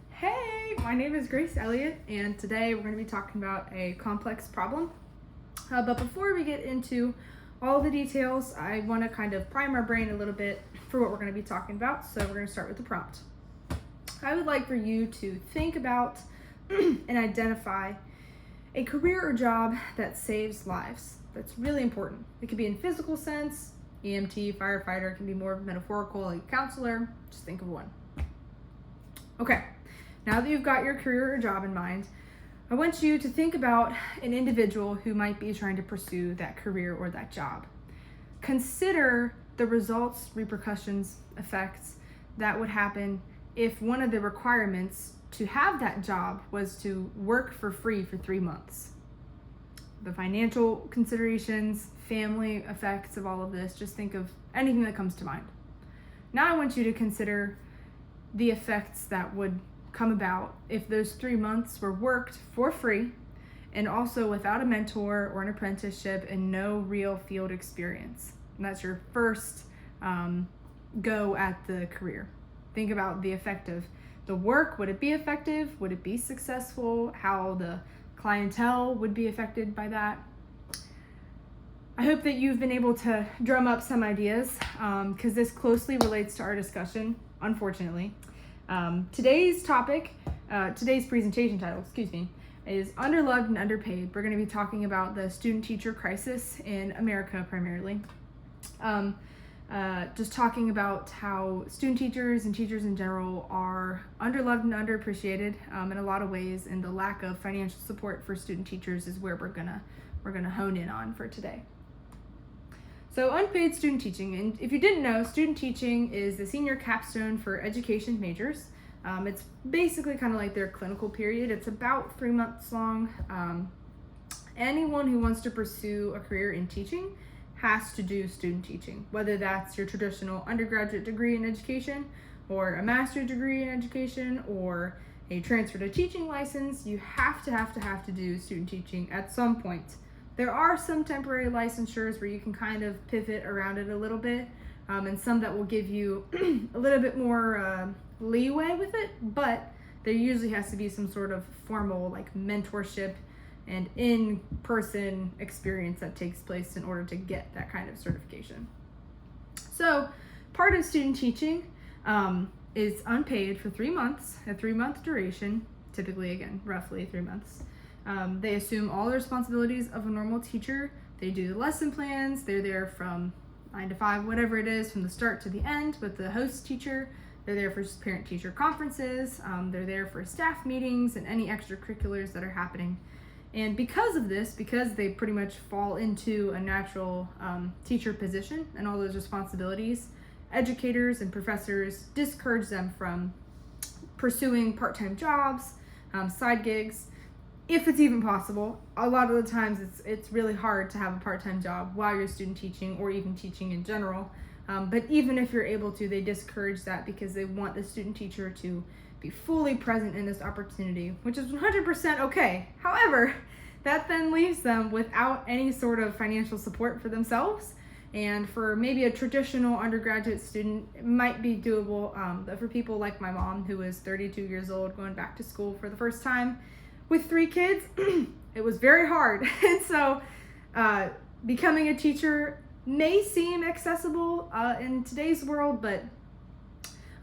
Hey, my name is Grace Elliott, and today we're going to be talking about a complex problem. But before we get into all the details, I want to kind of prime our brain a little bit for what we're going to be talking about. So we're going to start with the prompt. I would like for you to think about and identify a career or job that saves lives. That's really important. It could be in physical sense, EMT, firefighter, it can be more metaphorical, like counselor. Just think of one. Okay. Now that you've got your career or job in mind, I want you to think about an individual who might be trying to pursue that career or that job. Consider the results, repercussions, effects that would happen if one of the requirements to have that job was to work for free for 3 months. The financial considerations, family effects of all of this, just think of anything that comes to mind. Now I want you to consider the effects that would come about if those 3 months were worked for free and also without a mentor or an apprenticeship and no real field experience. And that's your first go at the career. Think about the effect of the work. Would it be effective? Would it be successful? How the clientele would be affected by that. I hope that you've been able to drum up some ideas because this closely relates to our discussion, unfortunately. Today's presentation title, is Underloved and Underpaid. We're going to be talking about the student-teacher crisis in America primarily. Just talking about how student teachers and teachers in general are underloved and underappreciated in a lot of ways, and the lack of financial support for student teachers is where we're gonna hone in on for today. So unpaid student teaching, and if you didn't know, student teaching is the senior capstone for education majors. It's basically kind of like their clinical period. It's about 3 months long. Anyone who wants to pursue a career in teaching has to do student teaching, whether that's your traditional undergraduate degree in education or a master's degree in education or a transfer to teaching license. You have to do student teaching at some point. There are some temporary licensures where you can kind of pivot around it a little bit, and some that will give you a little bit more leeway with it, but there usually has to be some sort of formal like mentorship and in-person experience that takes place in order to get that kind of certification. So part of student teaching is unpaid for 3 months, a 3-month duration, typically again, roughly 3 months. They assume all the responsibilities of a normal teacher. They do the lesson plans. They're there from 9 to 5, whatever it is, from the start to the end with the host teacher. They're there for parent-teacher conferences. They're there for staff meetings and any extracurriculars that are happening. And because of this, because they pretty much fall into a natural teacher position and all those responsibilities, educators and professors discourage them from pursuing part-time jobs, side gigs, if it's even possible. A lot of the times it's really hard to have a part-time job while you're student teaching or even teaching in general. But even if you're able to, they discourage that because they want the student teacher to be fully present in this opportunity, which is 100% okay. However, that then leaves them without any sort of financial support for themselves. And for maybe a traditional undergraduate student, it might be doable. But for people like my mom, who is 32 years old, going back to school for the first time with 3 kids, it was very hard. And so becoming a teacher may seem accessible in today's world, but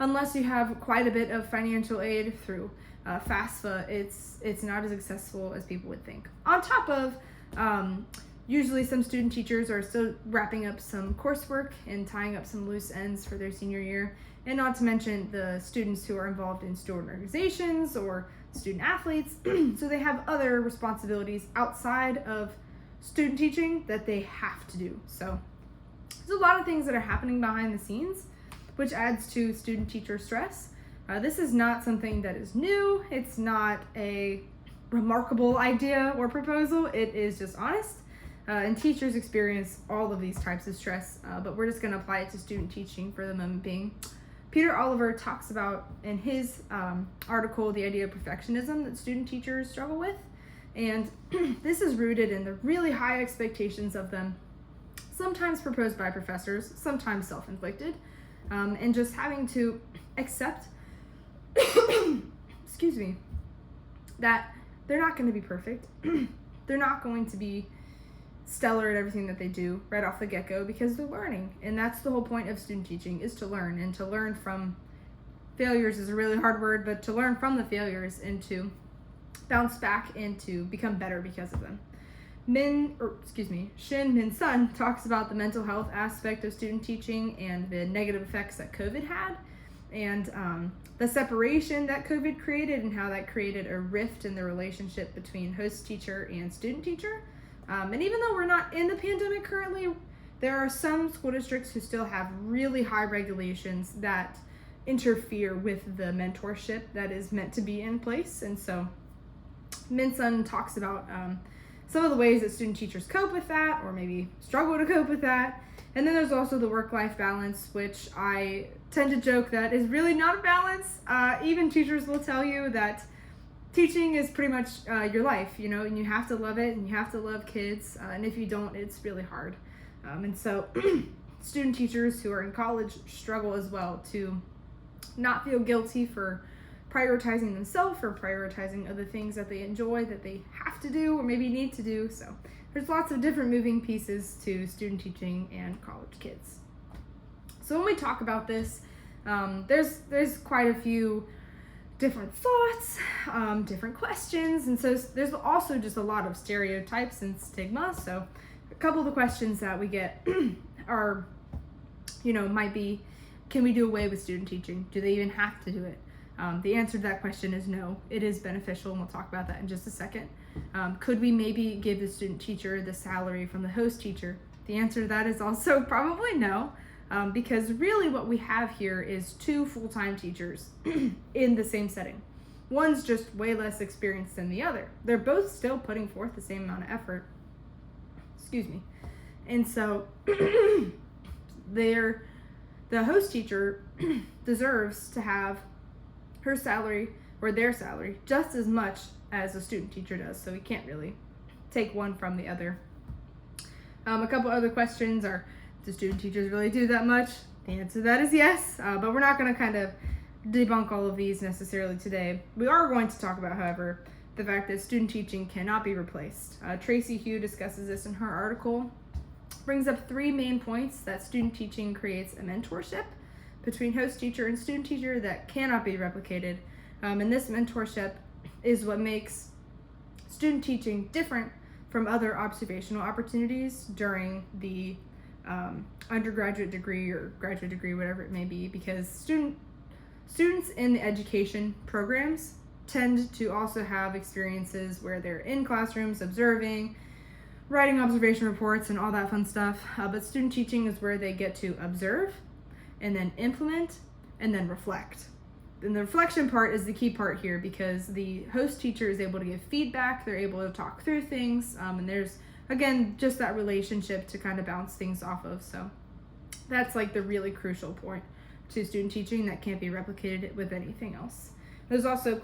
unless you have quite a bit of financial aid through FAFSA, it's not as accessible as people would think. On top of, usually some student teachers are still wrapping up some coursework and tying up some loose ends for their senior year, and not to mention the students who are involved in student organizations or student athletes, so they have other responsibilities outside of student teaching that they have to do. So there's a lot of things that are happening behind the scenes, which adds to student-teacher stress. This is not something that is new. It's not a remarkable idea or proposal. It is just honest. And teachers experience all of these types of stress, but we're just going to apply it to student teaching for the moment being. Peter Oliver talks about in his article the idea of perfectionism that student teachers struggle with. And this is rooted in the really high expectations of them, sometimes proposed by professors, sometimes self-inflicted, and just having to accept, excuse me, that they're not going to be perfect. They're not going to be stellar at everything that they do right off the get-go because they're learning. And that's the whole point of student teaching, is to learn, and to learn from failures is a really hard word, but to learn from the failures and to bounce back and to become better because of them. Shin Min Sun talks about the mental health aspect of student teaching and the negative effects that COVID had, and the separation that COVID created, and how that created a rift in the relationship between host teacher and student teacher. And even though we're not in the pandemic currently, there are some school districts who still have really high regulations that interfere with the mentorship that is meant to be in place. And so Min Sun talks about some of the ways that student teachers cope with that, or maybe struggle to cope with that. And then there's also the work-life balance, which I tend to joke that is really not a balance. Even teachers will tell you that teaching is pretty much your life, and you have to love it, and you have to love kids. And if you don't, it's really hard. And so student teachers who are in college struggle as well to not feel guilty for prioritizing themselves or prioritizing other things that they enjoy, that they have to do or maybe need to do. So there's lots of different moving pieces to student teaching and college kids. So when we talk about this, there's quite a few different thoughts, different questions, and so there's also just a lot of stereotypes and stigma. So a couple of the questions that we get are, might be, can we do away with student teaching? Do they even have to do it? The answer to that question is no. It is beneficial, and we'll talk about that in just a second. Could we maybe give the student teacher the salary from the host teacher? The answer to that is also probably no, because really what we have here is two full-time teachers in the same setting. One's just way less experienced than the other. They're both still putting forth the same amount of effort. And so the host teacher deserves to have her salary or their salary just as much as a student teacher does. So we can't really take one from the other. A couple other questions are, do student teachers really do that much? The answer to that is yes, but we're not going to kind of debunk all of these necessarily today. We are going to talk about, however, the fact that student teaching cannot be replaced. Tracy Hugh discusses this in her article, brings up three main points: that student teaching creates a mentorship between host teacher and student teacher that cannot be replicated. And this mentorship is what makes student teaching different from other observational opportunities during the undergraduate degree or graduate degree, whatever it may be, because students in the education programs tend to also have experiences where they're in classrooms observing, writing observation reports and all that fun stuff. But student teaching is where they get to observe and then implement and then reflect. And the reflection part is the key part here, because the host teacher is able to give feedback, they're able to talk through things, and there's, again, just that relationship to kind of bounce things off of. So that's like the really crucial point to student teaching that can't be replicated with anything else. There's also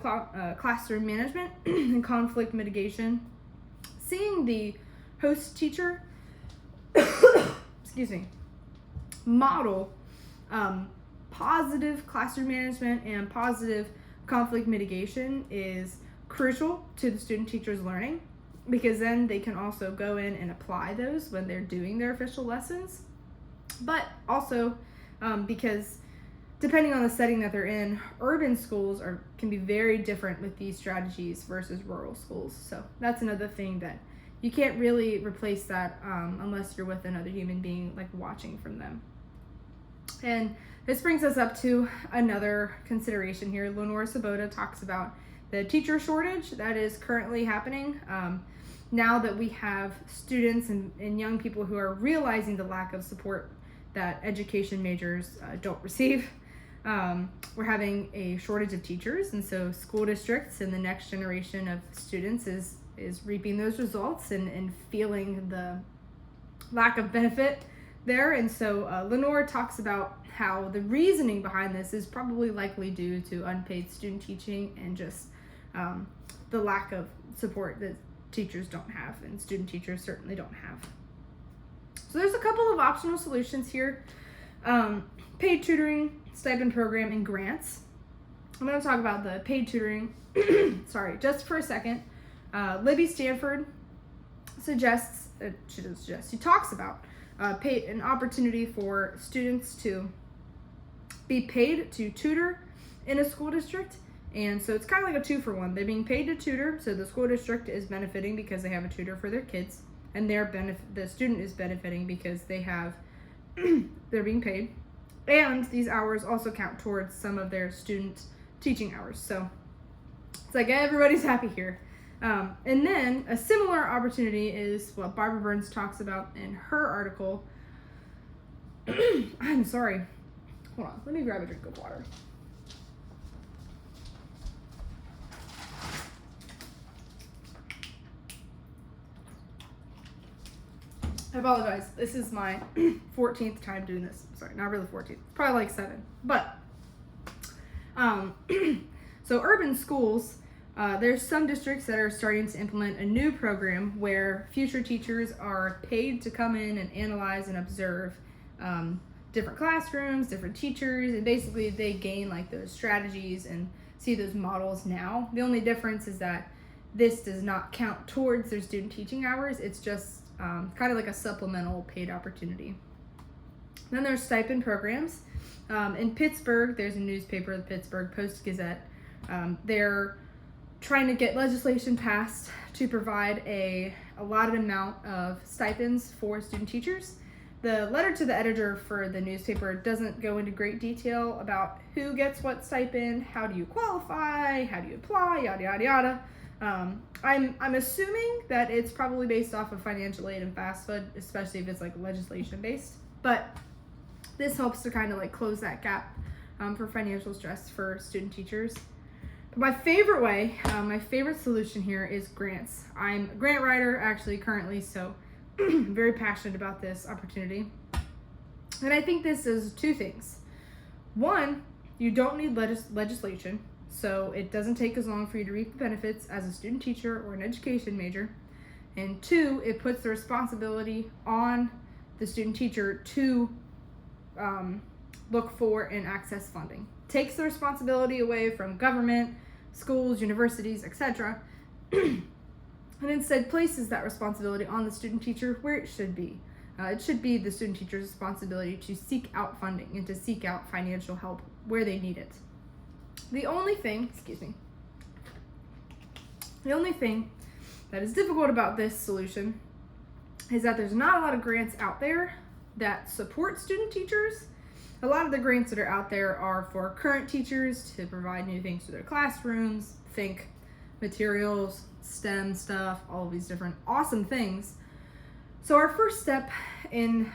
classroom management and conflict mitigation. Seeing the host teacher model positive classroom management and positive conflict mitigation is crucial to the student teacher's learning, because then they can also go in and apply those when they're doing their official lessons. But also because depending on the setting that they're in, urban schools can be very different with these strategies versus rural schools. So that's another thing that you can't really replace that unless you're with another human being, like watching from them. And this brings us up to another consideration here. Lenore Sabota talks about the teacher shortage that is currently happening. Now that we have students and young people who are realizing the lack of support that education majors don't receive, we're having a shortage of teachers, and so school districts and the next generation of students is reaping those results and feeling the lack of benefit there. And so Lenore talks about how the reasoning behind this is probably likely due to unpaid student teaching and just the lack of support that teachers don't have, and student teachers certainly don't have. So there's a couple of optional solutions here. paid tutoring, stipend program, and grants. I'm going to talk about the paid tutoring, sorry, just for a second. Libby Stanford she talks about an opportunity for students to be paid to tutor in a school district. And so it's kind of like a 2-for-1. They're being paid to tutor, so the school district is benefiting because they have a tutor for their kids, and the student is benefiting because they're being paid. And these hours also count towards some of their student teaching hours. So it's like everybody's happy here. And then a similar opportunity is what Barbara Burns talks about in her article. I'm sorry. Hold on. Let me grab a drink of water. I apologize. This is my 14th time doing this. Sorry, not really 14th. Probably like 7. But, so urban schools, there's some districts that are starting to implement a new program where future teachers are paid to come in and analyze and observe different classrooms, different teachers, and basically they gain like those strategies and see those models now. The only difference is that this does not count towards their student teaching hours. It's just kind of like a supplemental paid opportunity. Then there's stipend programs. In Pittsburgh, there's a newspaper, the Pittsburgh Post-Gazette. They're trying to get legislation passed to provide a allotted amount of stipends for student teachers. The letter to the editor for the newspaper doesn't go into great detail about who gets what stipend, how do you qualify, how do you apply, yada, yada, yada. I'm assuming that it's probably based off of financial aid and FAFSA, especially if it's like legislation based. But this helps to kind of like close that gap for financial stress for student teachers. But my favorite way, my favorite solution here is grants. I'm a grant writer actually currently, so I'm very passionate about this opportunity. And I think this is 2 things. 1, you don't need legislation. So it doesn't take as long for you to reap the benefits as a student teacher or an education major. And 2, it puts the responsibility on the student teacher to look for and access funding. Takes the responsibility away from government, schools, universities, etc. And instead places that responsibility on the student teacher where it should be. It should be the student teacher's responsibility to seek out funding and to seek out financial help where they need it. The only thing that is difficult about this solution is that there's not a lot of grants out there that support student teachers. A lot of the grants that are out there are for current teachers to provide new things to their classrooms, think materials, STEM stuff, all of these different awesome things. So our first step in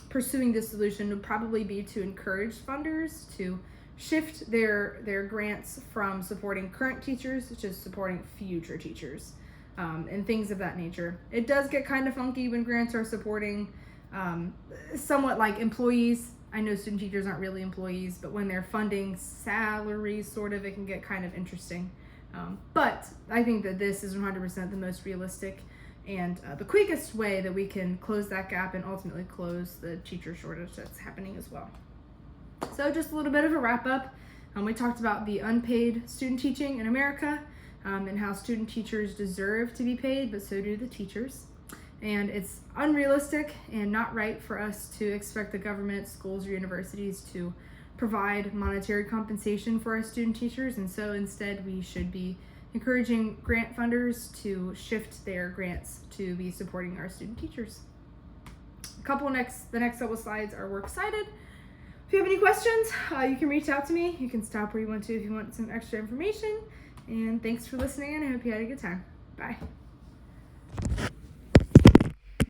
pursuing this solution would probably be to encourage funders to shift their grants from supporting current teachers to supporting future teachers and things of that nature. It does get kind of funky when grants are supporting somewhat like employees. I know student teachers aren't really employees, but when they're funding salaries, sort of, it can get kind of interesting. But I think that this is 100% the most realistic and the quickest way that we can close that gap and ultimately close the teacher shortage that's happening as well. So just a little bit of a wrap up. We talked about the unpaid student teaching in America and how student teachers deserve to be paid, but so do the teachers. And it's unrealistic and not right for us to expect the government, schools, or universities to provide monetary compensation for our student teachers. And so instead we should be encouraging grant funders to shift their grants to be supporting our student teachers. The next couple slides are works cited. If you have any questions, you can reach out to me. You can stop where you want to if you want some extra information. And thanks for listening, and I hope you had a good time. Bye.